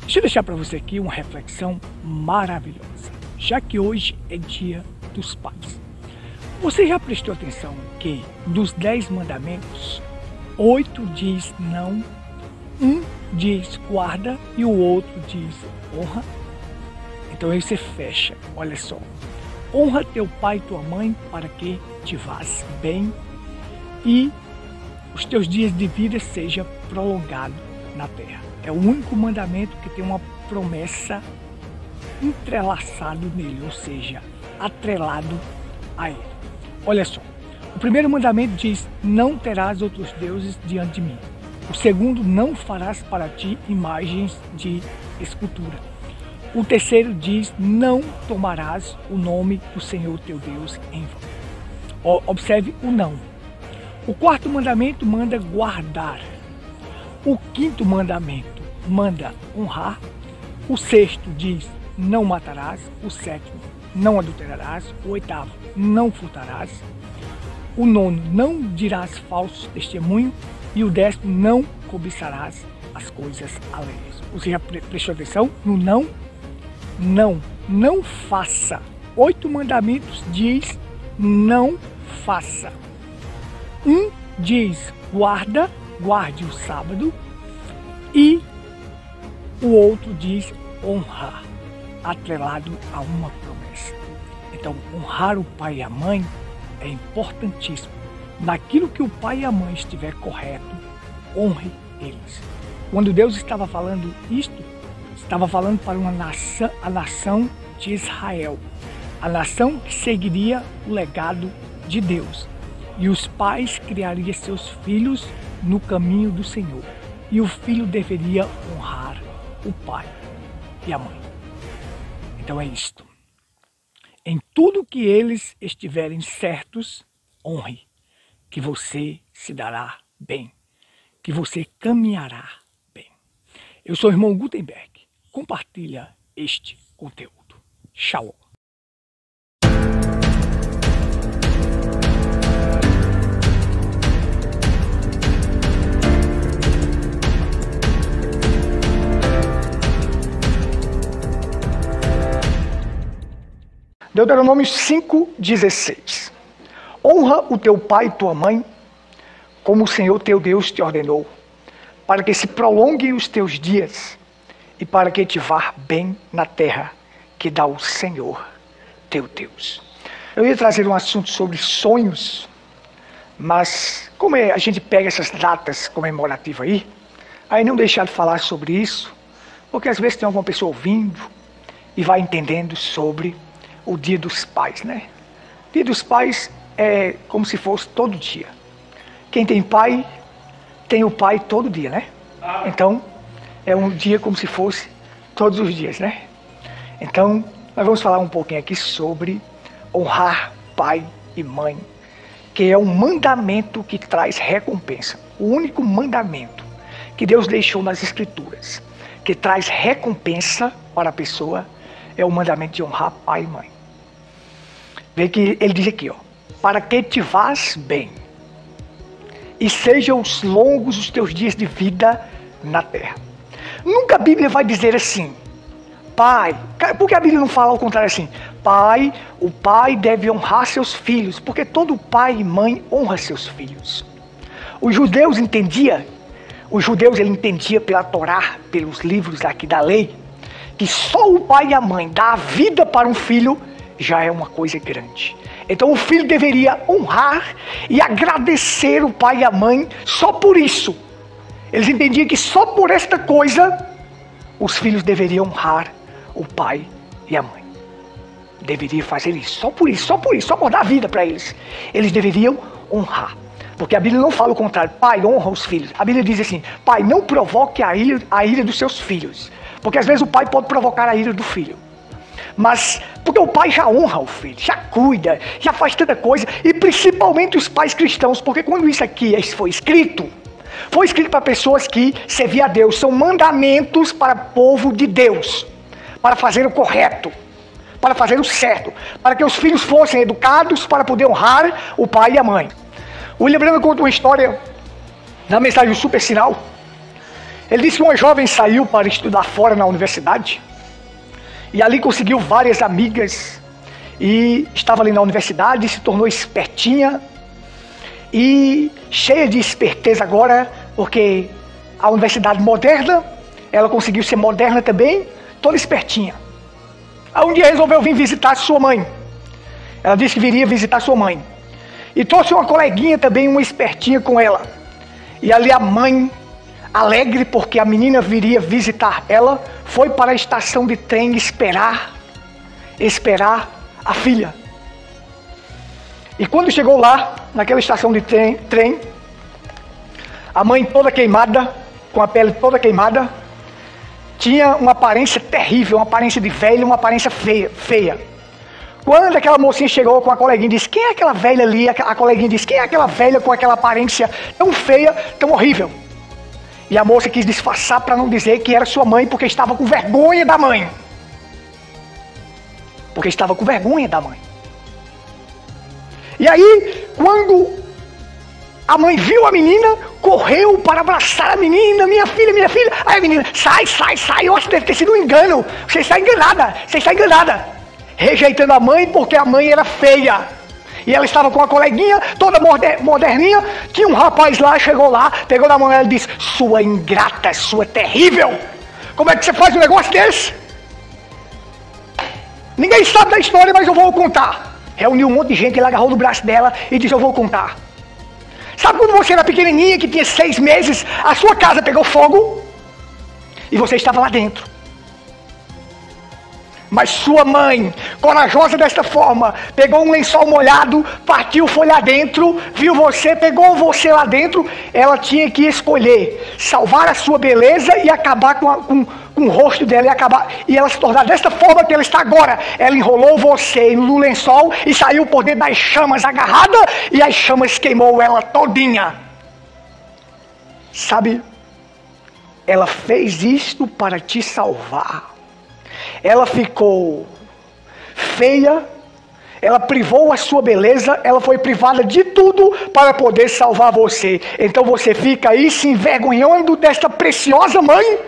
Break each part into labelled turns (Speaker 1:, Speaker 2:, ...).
Speaker 1: Deixa eu deixar para você aqui uma reflexão maravilhosa, já que hoje é dia dos pais. Você já prestou atenção que dos 10 mandamentos, 8 diz não, um diz guarda e o outro diz honra? Então aí você fecha, olha só. Honra teu pai e tua mãe para que te vás bem e os teus dias de vida sejam prolongados na terra. É o único mandamento que tem uma promessa entrelaçada nele, ou seja, atrelado a ele. Olha só, o primeiro mandamento diz, não terás outros deuses diante de mim. O segundo, não farás para ti imagens de escultura. O terceiro diz, não tomarás o nome do Senhor teu Deus em vão. Observe o não. O quarto mandamento manda guardar. O quinto mandamento manda honrar. O sexto diz, não matarás. O sétimo, não adulterarás. O oitavo, não furtarás. O nono, não dirás falso testemunho. E o décimo, não cobiçarás as coisas alheias. Você já prestou atenção no não? Não faça. 8 mandamentos diz, não faça. Um diz, guarde o sábado. E o outro diz, honrar, atrelado a uma promessa. Então, honrar o pai e a mãe é importantíssimo. Naquilo que o pai e a mãe estiver correto, honre eles. Quando Deus estava falando isto, estava falando para uma nação, a nação de Israel, a nação que seguiria o legado de Deus. E os pais criariam seus filhos no caminho do Senhor. E o filho deveria honrar o pai e a mãe. Então é isto. Em tudo que eles estiverem certos, honre, que você se dará bem, que você caminhará bem. Eu sou o irmão Gutenberg. Compartilha este conteúdo. Shalom. Deuteronômio 5,16. Honra o teu pai e tua mãe, como o Senhor teu Deus te ordenou, para que se prolonguem os teus dias e para que te vá bem na terra que dá o Senhor teu Deus. Eu ia trazer um assunto sobre sonhos, mas como a gente pega essas datas comemorativas aí não deixar de falar sobre isso, porque às vezes tem alguma pessoa ouvindo e vai entendendo sobre o Dia dos Pais, né? Dia dos Pais é como se fosse todo dia. Quem tem pai, tem o pai todo dia, né? Então, é um dia como se fosse todos os dias, né? Então, nós vamos falar um pouquinho aqui sobre honrar pai e mãe, que é um mandamento que traz recompensa. O único mandamento que Deus deixou nas Escrituras, que traz recompensa para a pessoa, é o mandamento de honrar pai e mãe. Vê que ele diz aqui, ó, para que te vás bem e sejam longos os teus dias de vida na terra. Nunca a Bíblia vai dizer assim, pai, por que a Bíblia não fala ao contrário assim? Pai, o pai deve honrar seus filhos, porque todo pai e mãe honra seus filhos. Os judeus entendiam pela Torá, pelos livros aqui da lei, que só o pai e a mãe dar a vida para um filho já é uma coisa grande. Então o filho deveria honrar e agradecer o pai e a mãe só por isso. Eles entendiam que só por esta coisa os filhos deveriam honrar o pai e a mãe. Deveriam fazer isso, só por isso, só por dar vida para eles. Eles deveriam honrar. Porque a Bíblia não fala o contrário, pai, honra os filhos. A Bíblia diz assim, pai, não provoque a ira dos seus filhos. Porque às vezes o pai pode provocar a ira do filho. Mas, porque o pai já honra o filho, já cuida, já faz tanta coisa, e principalmente os pais cristãos, porque quando isso aqui foi escrito para pessoas que serviam a Deus, são mandamentos para o povo de Deus, para fazer o correto, para fazer o certo, para que os filhos fossem educados para poder honrar o pai e a mãe. O William Branham conta uma história na mensagem do Super Sinal, Ele disse que uma jovem saiu para estudar fora na universidade e ali conseguiu várias amigas e estava ali na universidade, se tornou espertinha e cheia de esperteza agora, porque a universidade moderna, ela conseguiu ser moderna também, toda espertinha. Aí um dia resolveu vir visitar sua mãe. Ela disse que viria visitar sua mãe. E trouxe uma coleguinha também, uma espertinha com ela. E ali a mãe, alegre porque a menina viria visitar ela, foi para a estação de trem esperar a filha. E quando chegou lá, naquela estação de trem, a mãe toda queimada, com a pele toda queimada, tinha uma aparência terrível, uma aparência de velha, uma aparência feia. Quando aquela mocinha chegou com a coleguinha e disse: quem é aquela velha ali? A coleguinha disse: quem é aquela velha com aquela aparência tão feia, tão horrível? E a moça quis disfarçar para não dizer que era sua mãe, porque estava com vergonha da mãe. Porque estava com vergonha da mãe. E aí, quando a mãe viu a menina, correu para abraçar a menina. Minha filha. Aí a menina: sai, eu acho que deve ter sido um engano. Você está enganada. Rejeitando a mãe porque a mãe era feia. E ela estava com a coleguinha, toda moderninha. Tinha um rapaz lá, chegou lá, pegou na mão dela e disse: sua ingrata, sua terrível. Como é que você faz um negócio desse? Ninguém sabe da história, mas eu vou contar. Reuniu um monte de gente, ele agarrou no braço dela e disse: eu vou contar. Sabe quando você era pequenininha, que tinha 6 meses, a sua casa pegou fogo e você estava lá dentro? Mas sua mãe, corajosa desta forma, pegou um lençol molhado, partiu, foi lá dentro, viu você, pegou você lá dentro. Ela tinha que escolher salvar a sua beleza e acabar com o rosto dela e ela se tornar desta forma que ela está agora. Ela enrolou você no lençol e saiu por dentro das chamas agarrada, e as chamas queimou ela todinha. Sabe, ela fez isto para te salvar. Ela ficou feia, ela privou a sua beleza, ela foi privada de tudo para poder salvar você. Então você fica aí se envergonhando desta preciosa mãe.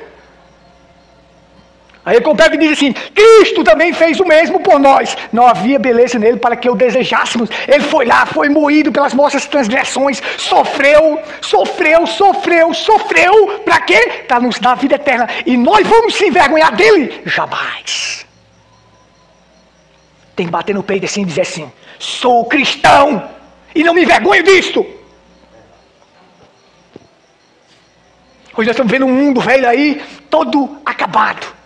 Speaker 1: Aí ele pega e diz assim: Cristo também fez o mesmo por nós. Não havia beleza nele para que o desejássemos. Ele foi lá, foi moído pelas nossas transgressões, sofreu. Para quê? Para nos dar a vida eterna. E nós vamos se envergonhar dele? Jamais. Tem que bater no peito assim e dizer assim: sou cristão e não me envergonho disto. Hoje nós estamos vendo um mundo velho aí, todo acabado.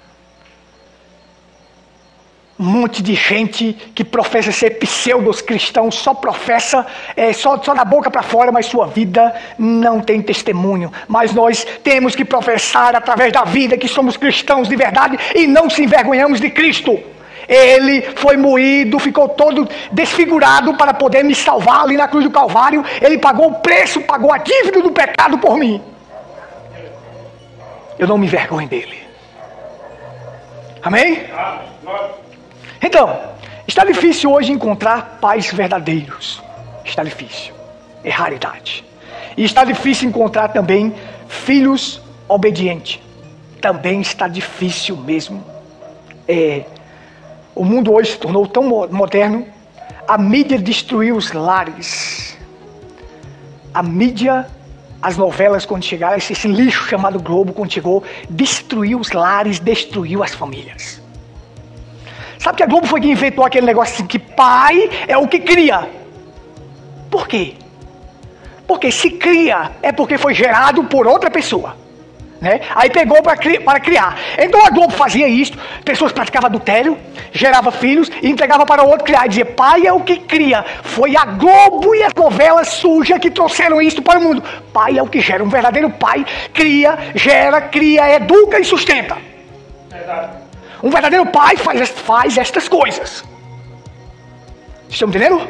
Speaker 1: Um monte de gente que professa ser pseudos cristãos, só professa, só da boca para fora, mas sua vida não tem testemunho. Mas nós temos que professar através da vida que somos cristãos de verdade e não se envergonhamos de Cristo. Ele foi moído, ficou todo desfigurado para poder me salvar ali na cruz do Calvário. Ele pagou o preço, pagou a dívida do pecado por mim. Eu não me envergonho dele. Amém? Então, está difícil hoje encontrar pais verdadeiros. Está difícil. É raridade. E está difícil encontrar também filhos obedientes. Também está difícil mesmo. O mundo hoje se tornou tão moderno. A mídia destruiu os lares. A mídia, as novelas quando chegaram, esse lixo chamado Globo quando chegou, destruiu os lares, destruiu as famílias. Sabe que a Globo foi que inventou aquele negócio assim, que pai é o que cria. Por quê? Porque se cria é porque foi gerado por outra pessoa, né? Aí pegou para criar. Então a Globo fazia isso, pessoas praticavam adultério, gerava filhos e entregava para o outro criar. E dizia: pai é o que cria. Foi a Globo e as novelas sujas que trouxeram isso para o mundo. Pai é o que gera. Um verdadeiro pai cria, gera, educa e sustenta. Verdade. Um verdadeiro pai faz estas coisas. Estão entendendo?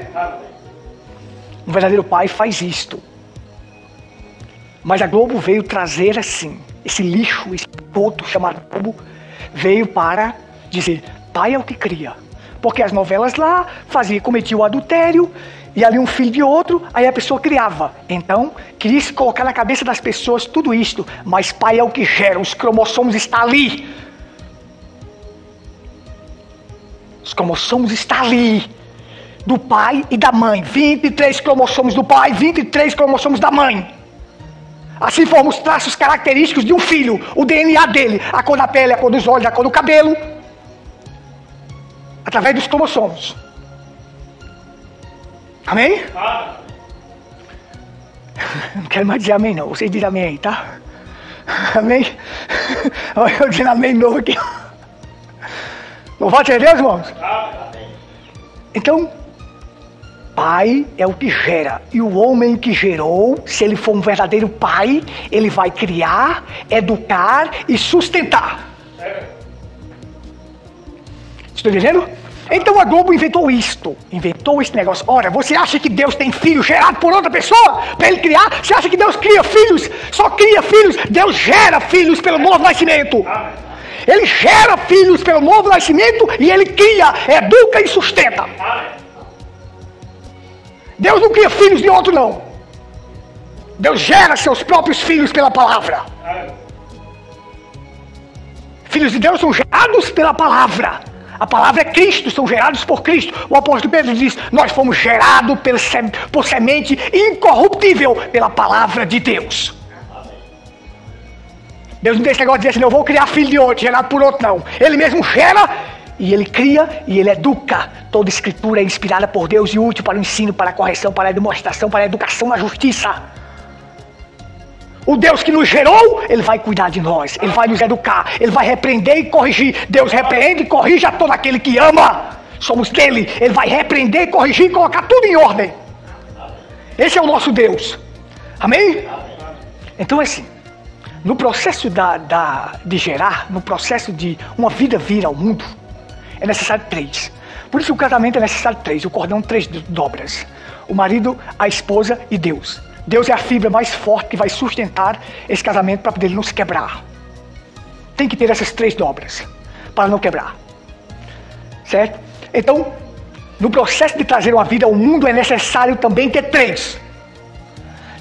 Speaker 1: Um verdadeiro pai faz isto. Mas a Globo veio trazer assim, esse lixo, esse boto chamado Globo, veio para dizer: pai é o que cria, Porque as novelas lá cometiam o adultério, e ali um filho de outro, aí a pessoa criava. Então, queria se colocar na cabeça das pessoas tudo isto. Mas pai é o que gera, os cromossomos estão ali. Os cromossomos estão ali. Do pai e da mãe. 23 cromossomos do pai, 23 cromossomos da mãe. Assim formam os traços característicos de um filho. O DNA dele, a cor da pele, a cor dos olhos, a cor do cabelo. Através dos cromossomos. Amém? Não quero mais dizer amém não. Vocês dizem amém aí, tá? Amém? Olha eu dizendo amém novo aqui. Louvado seja Deus, irmãos. Então, pai é o que gera. E o homem que gerou, se ele for um verdadeiro pai, ele vai criar, educar e sustentar. Estou dizendo? Então a Globo inventou esse negócio. Ora, você acha que Deus tem filho gerado por outra pessoa para ele criar? Você acha que Deus cria filhos? Só cria filhos. Deus gera filhos pelo novo nascimento. Ele gera filhos pelo novo nascimento e ele cria, educa e sustenta. Deus não cria filhos de outro, não. Deus gera seus próprios filhos pela palavra. Filhos de Deus são gerados pela palavra. A palavra é Cristo, são gerados por Cristo. O apóstolo Pedro diz, nós fomos gerados por semente incorruptível pela palavra de Deus. Deus não tem esse negócio de dizer assim, eu vou criar filho de outro, gerado por outro, não. Ele mesmo gera, e ele cria, e ele educa. Toda escritura é inspirada por Deus e útil para o ensino, para a correção, para a demonstração, para a educação na justiça. O Deus que nos gerou, ele vai cuidar de nós, ele vai nos educar, ele vai repreender e corrigir. Deus repreende e corrige a todo aquele que ama. Somos dele, ele vai repreender, corrigir e colocar tudo em ordem. Esse é o nosso Deus. Amém? Então é assim, no processo de gerar, no processo de uma vida vir ao mundo, é necessário 3. Por isso o casamento é necessário 3, o cordão 3 dobras. O marido, a esposa e Deus. Deus é a fibra mais forte que vai sustentar esse casamento para poder ele não se quebrar. Tem que ter essas 3 dobras para não quebrar. Certo? Então, no processo de trazer uma vida ao mundo é necessário também ter 3.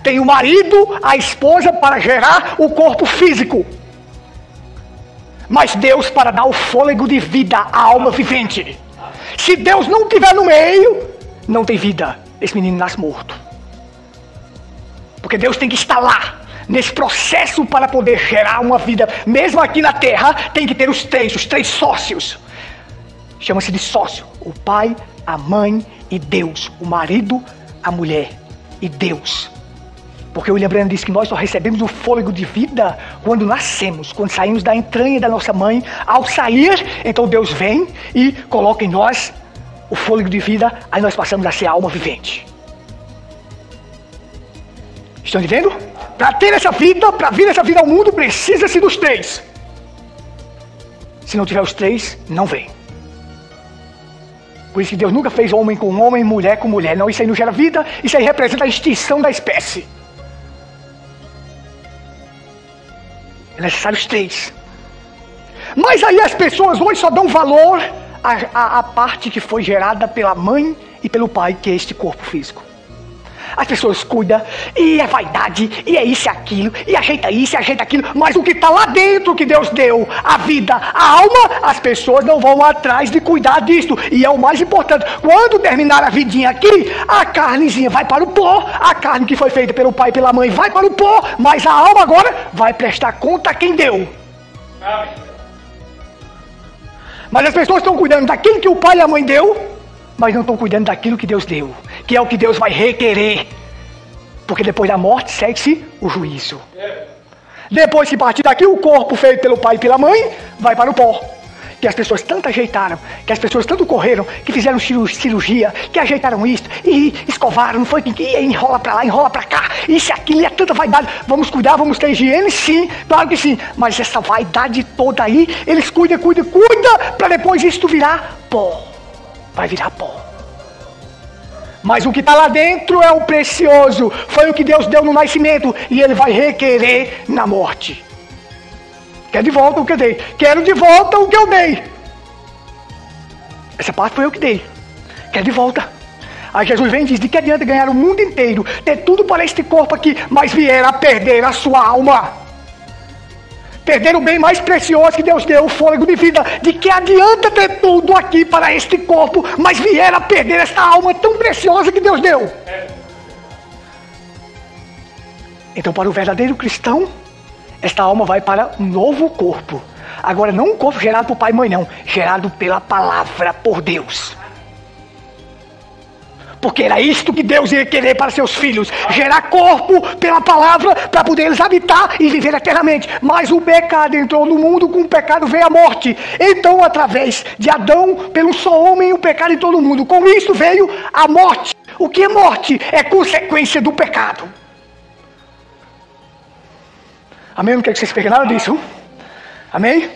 Speaker 1: Tem o marido, a esposa para gerar o corpo físico. Mas Deus para dar o fôlego de vida à alma vivente. Se Deus não estiver no meio, não tem vida. Esse menino nasce morto. Porque Deus tem que estar lá, nesse processo para poder gerar uma vida. Mesmo aqui na terra, tem que ter os 3 sócios. Chama-se de sócio. O pai, a mãe e Deus. O marido, a mulher e Deus. Porque o William Branham diz que nós só recebemos o fôlego de vida quando nascemos, quando saímos da entranha da nossa mãe. Ao sair, então Deus vem e coloca em nós o fôlego de vida, aí nós passamos a ser a alma vivente. Estão entendendo? Para ter essa vida, para vir essa vida ao mundo, precisa-se dos 3. Se não tiver os 3, não vem. Por isso que Deus nunca fez homem com homem, mulher com mulher. Não, isso aí não gera vida, isso aí representa a extinção da espécie. É necessário os 3. Mas aí as pessoas hoje só dão valor à parte que foi gerada pela mãe e pelo pai, que é este corpo físico. As pessoas cuidam, e é vaidade, e é isso e aquilo, e ajeita isso e ajeita aquilo, mas o que está lá dentro que Deus deu, a vida, a alma, as pessoas não vão atrás de cuidar disso. E é o mais importante, quando terminar a vidinha aqui, a carnezinha vai para o pó, a carne que foi feita pelo pai e pela mãe vai para o pó, mas a alma agora vai prestar conta a quem deu. Mas as pessoas estão cuidando daquilo que o pai e a mãe deu, mas não estão cuidando daquilo que Deus deu, que é o que Deus vai requerer. Porque depois da morte segue-se o juízo. Depois que partir daqui, o corpo feito pelo pai e pela mãe vai para o pó. Que as pessoas tanto ajeitaram, que as pessoas tanto correram, que fizeram cirurgia, que ajeitaram isso, e escovaram, não foi que enrola para lá, enrola para cá, isso e aquilo, e é tanta vaidade. Vamos cuidar, vamos ter higiene, sim, claro que sim. Mas essa vaidade toda aí, eles cuidam, para depois isso virar pó. Vai virar pó. Mas o que está lá dentro é o precioso. Foi o que Deus deu no nascimento. E Ele vai requerer na morte. Quer de volta o que eu dei. Quero de volta o que eu dei. Essa parte foi eu que dei. Quer de volta. Aí Jesus vem e diz, de que adianta ganhar o mundo inteiro, ter tudo para este corpo aqui, mas vier a perder a sua alma. Perder o bem mais precioso que Deus deu, o fôlego de vida. De que adianta ter tudo aqui para este corpo, mas vier a perder esta alma tão preciosa que Deus deu. Então, para o verdadeiro cristão, esta alma vai para um novo corpo. Agora, não um corpo gerado por pai e mãe, não. Gerado pela palavra, por Deus. Porque era isto que Deus ia querer para seus filhos. Gerar corpo pela palavra, para poder eles habitar e viver eternamente. Mas o pecado entrou no mundo, com o pecado veio a morte. Então, através de Adão, pelo só homem, o pecado entrou no mundo. Com isso veio a morte. O que é morte? É consequência do pecado. Amém? Não quero que vocês peguem nada disso. Amém?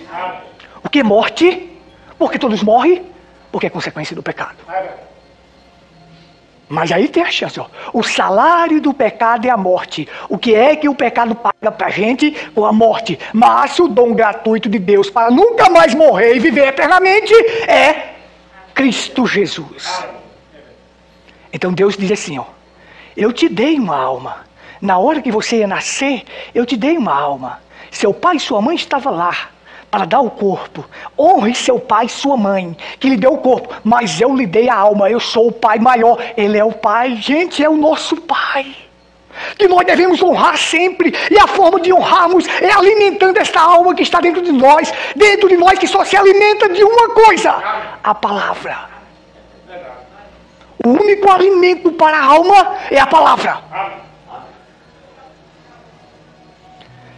Speaker 1: O que é morte? Porque todos morrem, porque é consequência do pecado. Mas aí tem a chance, ó. O salário do pecado é a morte. O que é que o pecado paga pra gente? Com a morte. Mas o dom gratuito de Deus para nunca mais morrer e viver eternamente é Cristo Jesus. Então Deus diz assim, ó. Eu te dei uma alma. Na hora que você ia nascer, eu te dei uma alma. Seu pai e sua mãe estavam lá para dar o corpo. Honre seu pai e sua mãe, que lhe deu o corpo. Mas eu lhe dei a alma, eu sou o pai maior. Ele é o pai, gente, é o nosso pai. Que nós devemos honrar sempre. E a forma de honrarmos é alimentando esta alma que está dentro de nós. Dentro de nós que só se alimenta de uma coisa. A palavra. O único alimento para a alma é a palavra.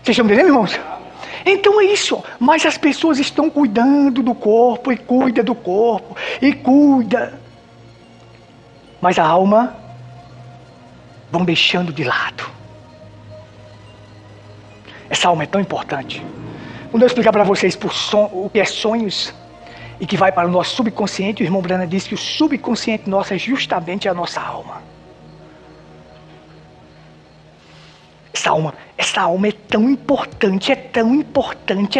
Speaker 1: Vocês estão entendendo, irmãos? Então é isso, mas as pessoas estão cuidando do corpo, e cuida do corpo, e cuida. Mas a alma vão deixando de lado. Essa alma é tão importante. Quando eu explicar para vocês o que é sonhos, e que vai para o nosso subconsciente, o irmão Brana disse que o subconsciente nosso é justamente a nossa alma. Essa alma é tão importante, é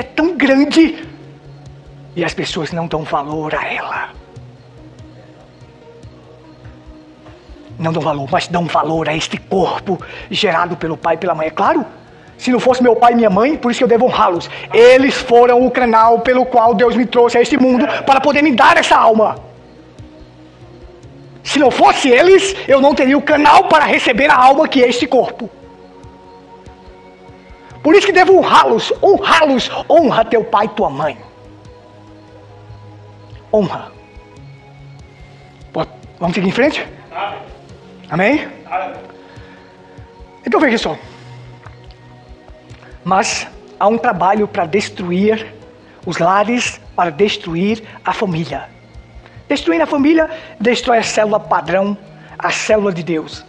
Speaker 1: tão grande. E as pessoas não dão valor a ela. Não dão valor, mas dão valor a este corpo gerado pelo pai e pela mãe. É claro, se não fosse meu pai e minha mãe, por isso que eu devo honrá-los. Eles foram o canal pelo qual Deus me trouxe a este mundo para poder me dar essa alma. Se não fosse eles, eu não teria o canal para receber a alma que é este corpo. Por isso que devo honrá-los, honra teu pai e tua mãe. Honra. Vamos seguir em frente? Amém? Então veja só. Mas há um trabalho para destruir os lares, para destruir a família. Destruir a família, destrói a célula padrão, a célula de Deus.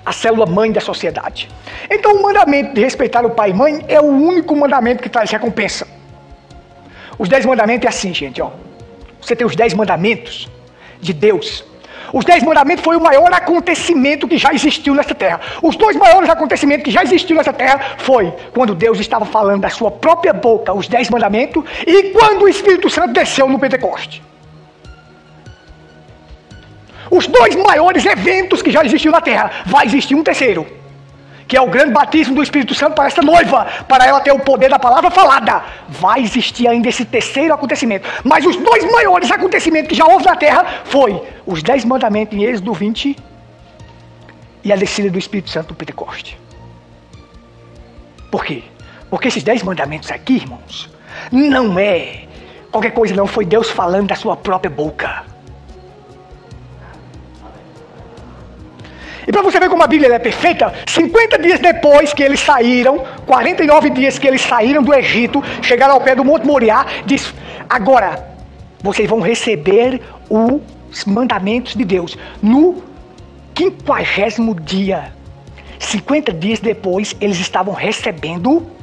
Speaker 1: A célula mãe da sociedade. Então o mandamento de respeitar o pai e mãe é o único mandamento que traz recompensa. Os 10 mandamentos é assim, gente, ó. Você tem os 10 mandamentos de Deus. Os 10 mandamentos foi o maior acontecimento que já existiu nessa terra. Os 2 maiores acontecimentos que já existiu nessa terra foi quando Deus estava falando da sua própria boca, os 10 mandamentos, e quando o Espírito Santo desceu no Pentecoste. Os 2 maiores eventos que já existiu na terra. Vai existir um terceiro, que é o grande batismo do Espírito Santo para esta noiva, para ela ter o poder da palavra falada. Vai existir ainda esse terceiro acontecimento. Mas os 2 maiores acontecimentos que já houve na terra foi os 10 mandamentos em Êxodo 20 e a descida do Espírito Santo no Pentecoste. Por quê? Porque esses 10 mandamentos aqui, irmãos, não é qualquer coisa, não. Foi Deus falando da sua própria boca. E para você ver como a Bíblia é perfeita, 50 dias depois que eles saíram, 49 dias que eles saíram do Egito, chegaram ao pé do Monte Moriá, diz: agora vocês vão receber os mandamentos de Deus. No 50º dia, 50 dias depois, eles estavam recebendo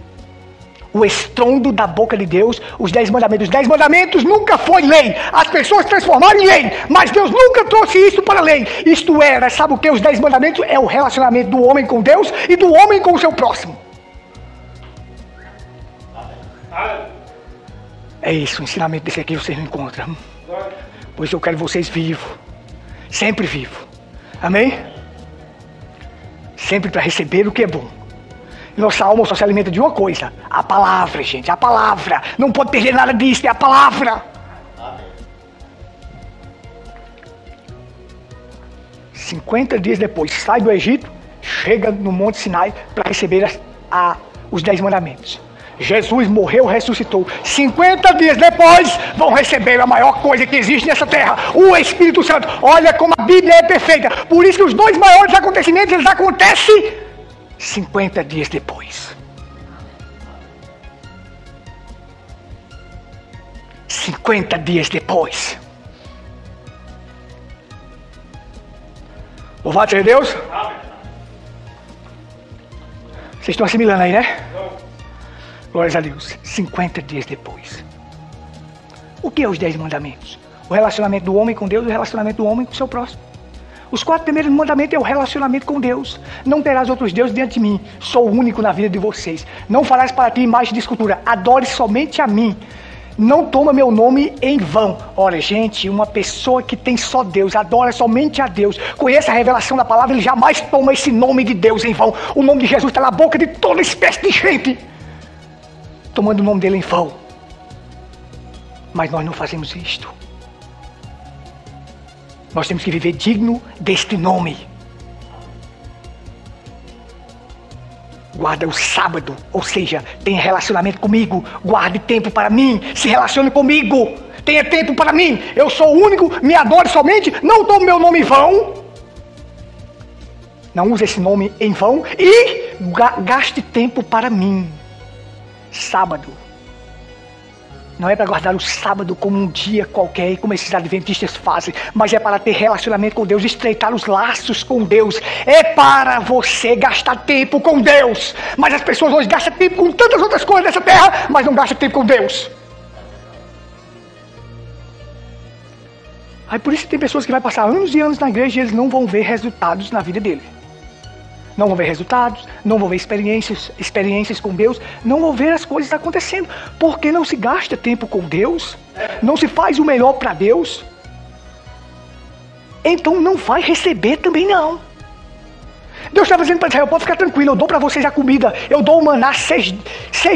Speaker 1: o estrondo da boca de Deus, os 10 mandamentos. Os 10 mandamentos nunca foi lei. As pessoas transformaram em lei, mas Deus nunca trouxe isso para lei. Isto era, sabe o que? Os 10 mandamentos é o relacionamento do homem com Deus e do homem com o seu próximo. É isso, o ensinamento desse aqui vocês não encontram. Pois eu quero vocês vivos. Sempre vivos. Amém? Sempre para receber o que é bom. E nossa alma só se alimenta de uma coisa. A palavra, gente. A palavra. Não pode perder nada disso. É a palavra. 50 dias depois, sai do Egito, chega no Monte Sinai para receber os 10 mandamentos. Jesus morreu, ressuscitou. 50 dias depois, vão receber a maior coisa que existe nessa terra, o Espírito Santo. Olha como a Bíblia é perfeita. Por isso que os 2 maiores acontecimentos, eles acontecem 50 dias depois. 50 dias depois. Louvado seja Deus. Vocês estão assimilando aí, né? Glórias a Deus. 50 dias depois. O que é os 10 mandamentos? O relacionamento do homem com Deus e o relacionamento do homem com o seu próximo. Os 4 primeiros mandamentos é o relacionamento com Deus. Não terás outros deuses diante de mim. Sou o único na vida de vocês. Não farás para ti imagem de escultura. Adore somente a mim. Não toma meu nome em vão. Ora, gente, uma pessoa que tem só Deus, adora somente a Deus, conhece a revelação da palavra, ele jamais toma esse nome de Deus em vão. O nome de Jesus está na boca de toda espécie de gente, tomando o nome dele em vão. Mas nós não fazemos isto. Nós temos que viver digno deste nome. Guarda o sábado, ou seja, tenha relacionamento comigo, guarde tempo para mim, se relacione comigo, tenha tempo para mim, eu sou o único, me adore somente, não tome meu nome em vão, não use esse nome em vão e gaste tempo para mim. Sábado não é para guardar o sábado como um dia qualquer, como esses adventistas fazem, mas é para ter relacionamento com Deus, estreitar os laços com Deus. É para você gastar tempo com Deus. Mas as pessoas hoje gastam tempo com tantas outras coisas nessa terra, mas não gastam tempo com Deus. Aí por isso tem pessoas que vão passar anos e anos na igreja e eles não vão ver resultados na vida dele. Não vão ver resultados, não vão ver experiências com Deus, não vão ver as coisas acontecendo. Porque não se gasta tempo com Deus, não se faz o melhor para Deus, então não vai receber também não. Deus está dizendo para Israel, pode ficar tranquilo, eu dou para vocês a comida, eu dou o maná, 6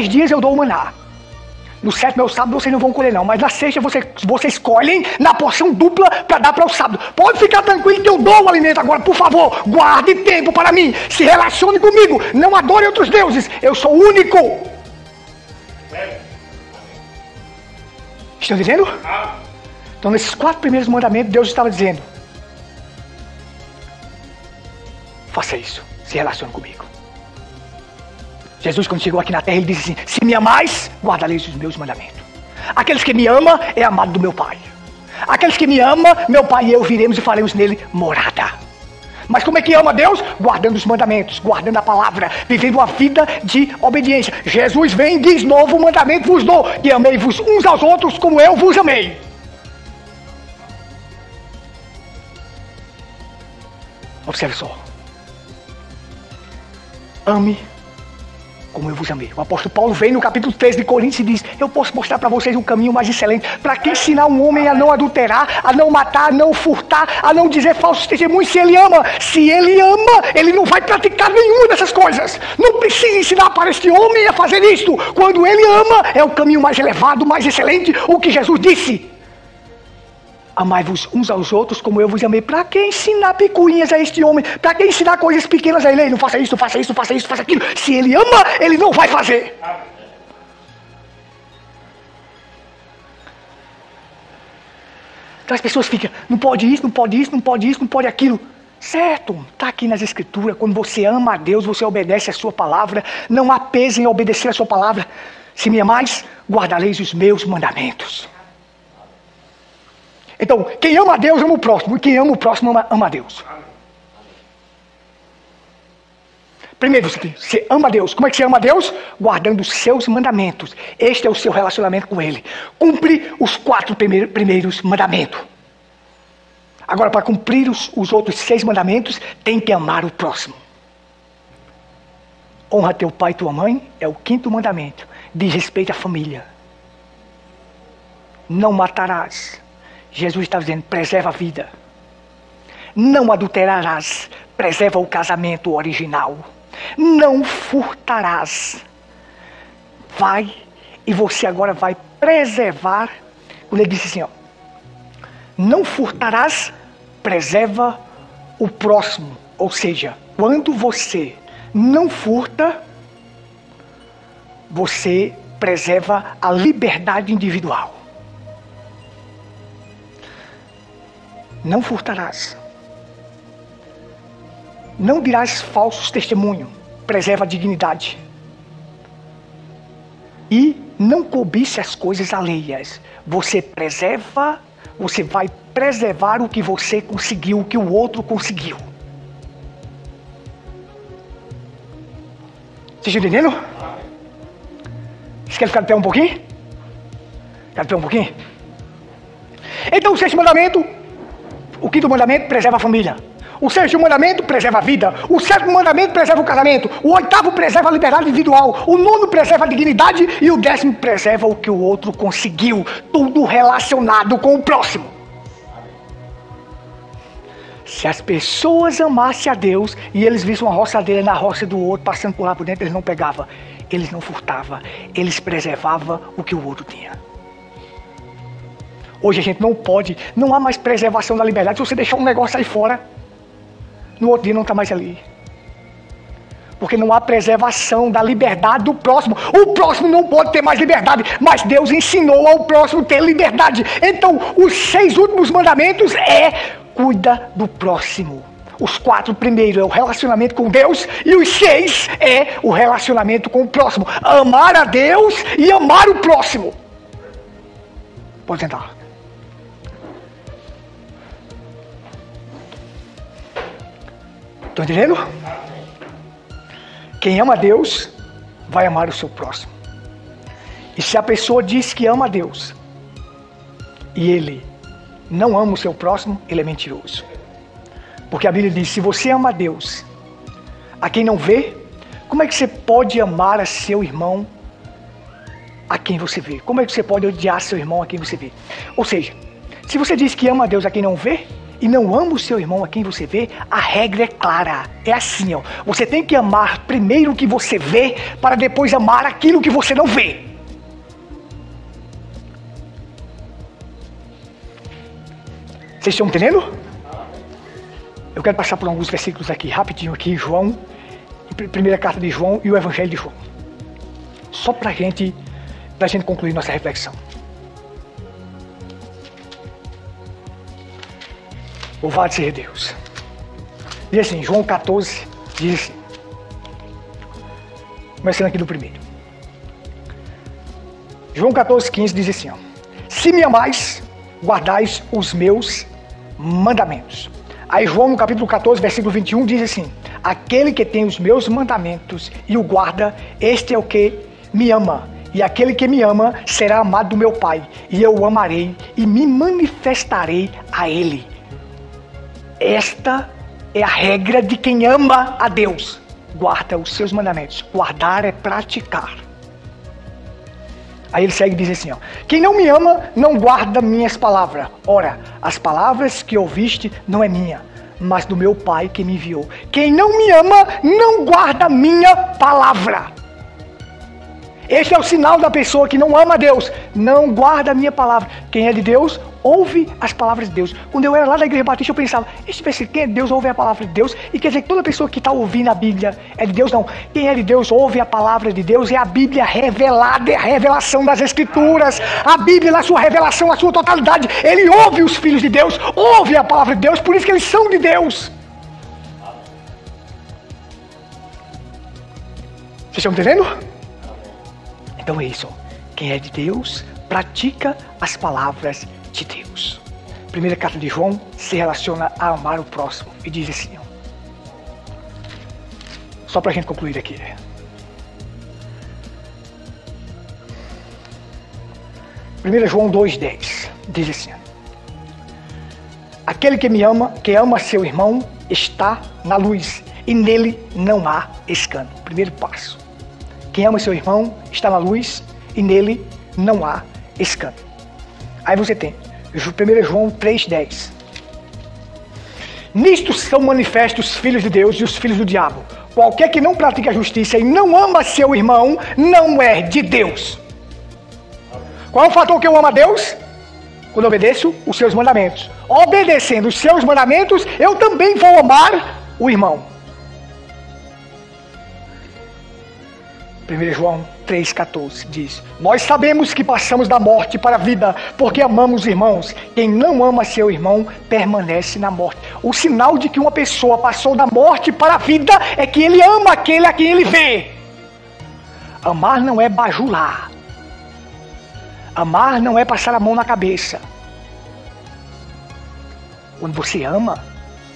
Speaker 1: dias eu dou o maná. No 7º é o sábado, vocês não vão colher não, mas na sexta vocês colhem na porção dupla para dar para o sábado. Pode ficar tranquilo que eu dou o alimento agora, por favor, guarde tempo para mim, se relacione comigo, não adore outros deuses, eu sou o único. Estão dizendo? Então nesses 4 primeiros mandamentos, Deus estava dizendo, faça isso, se relacione comigo. Jesus, quando chegou aqui na terra, ele disse assim, se me amais, guardareis os meus mandamentos. Aqueles que me amam é amado do meu Pai. Aqueles que me amam, meu Pai e eu viremos e faremos nele morada. Mas como é que ama Deus? Guardando os mandamentos, guardando a palavra, vivendo uma vida de obediência. Jesus vem e diz, novo mandamento vos dou, que amei-vos uns aos outros como eu vos amei. Observe só. Ame como eu vos amei. O apóstolo Paulo vem no capítulo 13 de Coríntios e diz, eu posso mostrar para vocês um caminho mais excelente, para que ensinar um homem a não adulterar, a não matar, a não furtar, a não dizer falsos testemunhos, se ele ama. Se ele ama, ele não vai praticar nenhuma dessas coisas. Não precisa ensinar para este homem a fazer isto. Quando ele ama, é o caminho mais elevado, mais excelente, o que Jesus disse. Amai-vos uns aos outros como eu vos amei. Para que ensinar picuinhas a este homem? Para que ensinar coisas pequenas a ele? Não faça isso, faça isso, faça isso, faça aquilo. Se ele ama, ele não vai fazer. Então as pessoas ficam, não pode isso, não pode isso, não pode isso, não pode aquilo. Certo, está aqui nas escrituras. Quando você ama a Deus, você obedece a sua palavra. Não há peso em obedecer a sua palavra. Se me amais, guardareis os meus mandamentos. Então, quem ama a Deus ama o próximo, e quem ama o próximo ama a Deus. Primeiro, você ama a Deus. Como é que você ama a Deus? Guardando os seus mandamentos. Este é o seu relacionamento com Ele. Cumpre os 4 primeiros mandamentos. Agora, para cumprir os outros 6 mandamentos, tem que amar o próximo. Honra teu pai e tua mãe, é o 5º mandamento. Diz respeito à família. Não matarás. Jesus está dizendo, preserva a vida. Não adulterarás, preserva o casamento original. Não furtarás. Vai, e você agora vai preservar. Quando ele disse assim, ó, não furtarás, preserva o próximo. Ou seja, quando você não furta, você preserva a liberdade individual. Não furtarás. Não dirás falsos testemunhos. Preserva a dignidade. E não cobice as coisas alheias. Você preserva, você vai preservar o que você conseguiu, o que o outro conseguiu. Vocês estão entendendo? Vocês querem ficar de pé um pouquinho? Ficar de pé um pouquinho? Então o sexto mandamento, o quinto mandamento preserva a família. O sexto mandamento preserva a vida. O sétimo mandamento preserva o casamento. O oitavo preserva a liberdade individual. O nono preserva a dignidade. E o décimo preserva o que o outro conseguiu. Tudo relacionado com o próximo. Se as pessoas amassem a Deus e eles vissem uma roçadeira na roça do outro, passando por lá por dentro, eles não pegavam. Eles não furtavam. Eles preservavam o que o outro tinha. Hoje a gente não pode, não há mais preservação da liberdade. Se você deixar um negócio aí fora, no outro dia não está mais ali. Porque não há preservação da liberdade do próximo. O próximo não pode ter mais liberdade, mas Deus ensinou ao próximo ter liberdade. Então, os 6 últimos mandamentos cuida do próximo. Os 4 primeiros é o relacionamento com Deus e os 6 é o relacionamento com o próximo. Amar a Deus e amar o próximo. Pode sentar. Estão entendendo? Quem ama a Deus vai amar o seu próximo. E se a pessoa diz que ama a Deus e ele não ama o seu próximo, ele é mentiroso. Porque a Bíblia diz, se você ama a Deus a quem não vê, como é que você pode amar a seu irmão a quem você vê? Como é que você pode odiar seu irmão a quem você vê? Ou seja, se você diz que ama a Deus a quem não vê, e não ama o seu irmão a quem você vê, a regra é clara. É assim, ó. Você tem que amar primeiro o que você vê, para depois amar aquilo que você não vê. Vocês estão entendendo? Eu quero passar por alguns versículos aqui, rapidinho aqui, João, primeira carta de João e o Evangelho de João. Só pra gente concluir nossa reflexão. Louvado seja Deus. Diz assim, João 14, diz assim. Começando aqui do primeiro. João 14, 15 diz assim, ó. Se me amais, guardais os meus mandamentos. Aí João no capítulo 14, versículo 21 diz assim. Aquele que tem os meus mandamentos e o guarda, este é o que me ama. E aquele que me ama será amado do meu Pai. E eu o amarei e me manifestarei a ele. Esta é a regra de quem ama a Deus. Guarda os seus mandamentos. Guardar é praticar. Aí ele segue e diz assim, ó. Quem não me ama, não guarda minhas palavras. Ora, as palavras que ouviste não é minha, mas do meu Pai que me enviou. Quem não me ama, não guarda minha palavra. Este é o sinal da pessoa que não ama a Deus. Não guarda a minha palavra. Quem é de Deus, ouve as palavras de Deus. Quando eu era lá da Igreja Batista, eu pensava, este versículo, quem é de Deus, ouve a palavra de Deus. E quer dizer que toda pessoa que está ouvindo a Bíblia é de Deus? Não. Quem é de Deus, ouve a palavra de Deus. É a Bíblia revelada, é a revelação das Escrituras. A Bíblia, na sua revelação, na sua totalidade. Ele ouve os filhos de Deus, ouve a palavra de Deus, por isso que eles são de Deus. Vocês estão entendendo? Então é isso. Quem é de Deus, pratica as palavras de Deus. Primeira carta de João se relaciona a amar o próximo. E diz assim, ó. Só para a gente concluir aqui. 1 João 2,10 diz assim. Aquele que me ama, que ama seu irmão, está na luz. E nele não há escândalo. Primeiro passo. Quem ama seu irmão está na luz e nele não há escândalo. Aí você tem 1 João 3,10. Nisto são manifestos os filhos de Deus e os filhos do diabo. Qualquer que não pratique a justiça e não ama seu irmão, não é de Deus. Qual é o fator que eu amo a Deus? Quando obedeço os seus mandamentos. Obedecendo os seus mandamentos, eu também vou amar o irmão. 1 João 3,14 diz: nós sabemos que passamos da morte para a vida, porque amamos os irmãos. Quem não ama seu irmão, permanece na morte. O sinal de que uma pessoa passou da morte para a vida é que ele ama aquele a quem ele vê. Amar não é bajular. Amar não é passar a mão na cabeça. Quando você ama,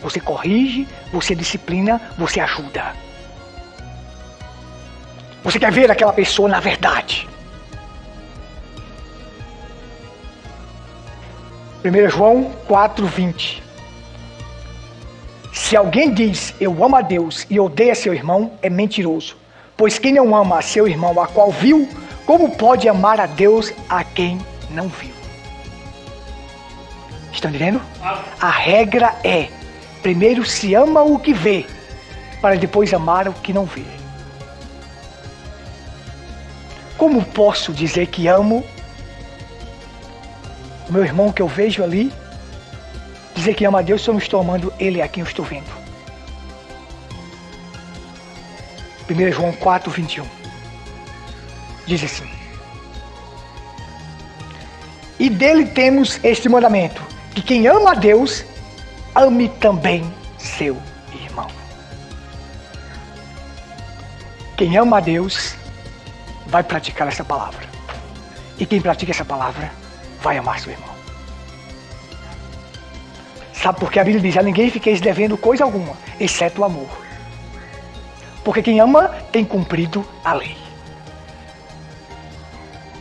Speaker 1: você corrige, você disciplina, você ajuda. Você quer ver aquela pessoa na verdade. 1 João 4,20. Se alguém diz, eu amo a Deus e odeia seu irmão, é mentiroso. Pois quem não ama a seu irmão, a qual viu, como pode amar a Deus a quem não viu? Estão entendendo? A regra é, primeiro se ama o que vê, para depois amar o que não vê. Como posso dizer que amo o meu irmão que eu vejo ali, dizer que amo a Deus se eu não estou amando ele a quem eu estou vendo? 1 João 4,21 diz assim: e dele temos este mandamento, que quem ama a Deus, ame também seu irmão. Quem ama a Deus vai praticar essa palavra. E quem pratica essa palavra vai amar seu irmão. Sabe por que a Bíblia diz: a ninguém fiqueis devendo coisa alguma, exceto o amor. Porque quem ama tem cumprido a lei.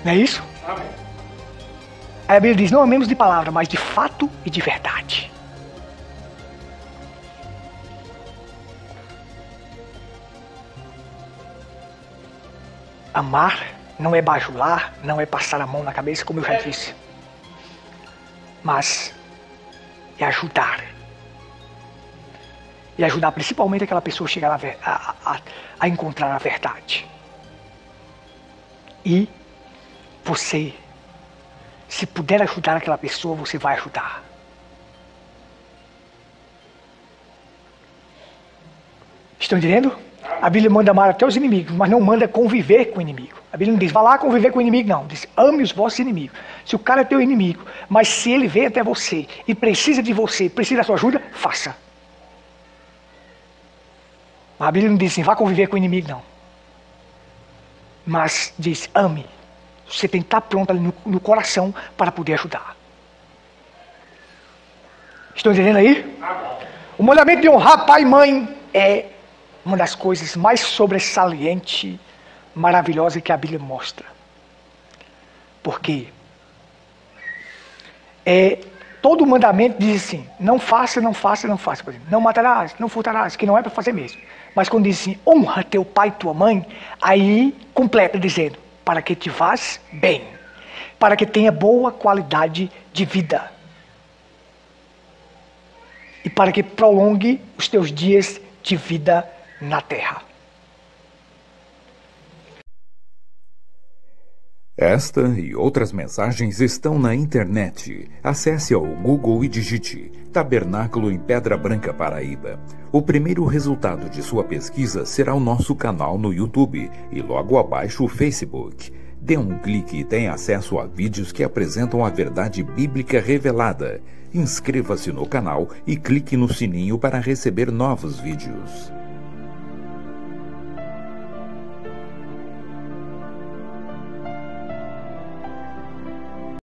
Speaker 1: Não é isso? Amém. Aí a Bíblia diz: não amemos de palavra, mas de fato e de verdade. Amar não é bajular, não é passar a mão na cabeça, como eu já disse. Mas é ajudar. E ajudar principalmente aquela pessoa a chegar a encontrar a verdade. E você, se puder ajudar aquela pessoa, você vai ajudar. Estão entendendo? A Bíblia manda amar até os inimigos, mas não manda conviver com o inimigo. A Bíblia não diz, vá lá conviver com o inimigo, não. Diz, ame os vossos inimigos. Se o cara é teu inimigo, mas se ele vem até você e precisa de você, precisa da sua ajuda, faça. A Bíblia não diz assim, vá conviver com o inimigo, não. Mas diz, ame. Você tem que estar pronto ali no coração para poder ajudar. Estão entendendo aí? O mandamento de honrar pai e mãe é uma das coisas mais sobressalentes, maravilhosas que a Bíblia mostra. Porque todo mandamento diz assim, não faça, não faça, não faça. Por exemplo, não matarás, não furtarás, que não é para fazer mesmo. Mas quando diz assim, honra teu pai e tua mãe, aí completa dizendo, para que te vás bem, para que tenha boa qualidade de vida e para que prolongue os teus dias de vida na terra.
Speaker 2: Esta e outras mensagens estão na internet. Acesse ao Google e digite Tabernáculo em Pedra Branca, Paraíba. O primeiro resultado de sua pesquisa será o nosso canal no YouTube e logo abaixo o Facebook. Dê um clique e tenha acesso a vídeos que apresentam a verdade bíblica revelada. Inscreva-se no canal e clique no sininho para receber novos vídeos.